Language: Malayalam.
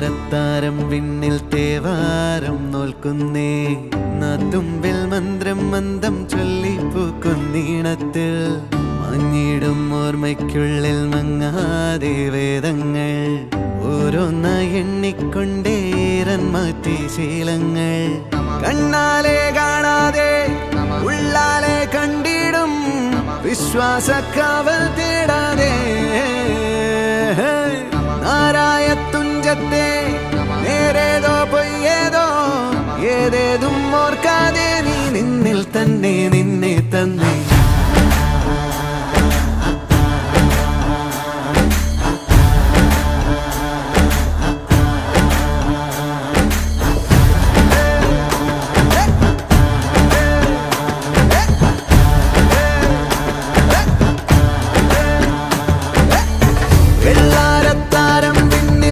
താരത്താരം വിണ്ണിൽ തേവാരം നോൽക്കുന്നേ നാത്തുമ്പിൽ മന്ത്രം മന്ദം ചൊല്ലിപ്പൂക്കുന്നീണത്തിൽ മഞ്ഞിടും ഓർമ്മയ്ക്കുള്ളിൽ മങ്ങാതെ വേദങ്ങൾ ഓരോന്നായി എണ്ണിക്കൊണ്ടേരൻ മാറ്റി ശീലങ്ങൾ കണ്ണാലെ കാണാതെ ഉള്ളാലെ കണ്ടിടും വിശ്വാസക്കാവൽ തേടാതെ നാരായ തുഞ്ചത്തെ നേരേതോ പൊയ്യേതോ ഏതേതും ഓർക്കാതെ നീ നിന്നിൽ തന്നെ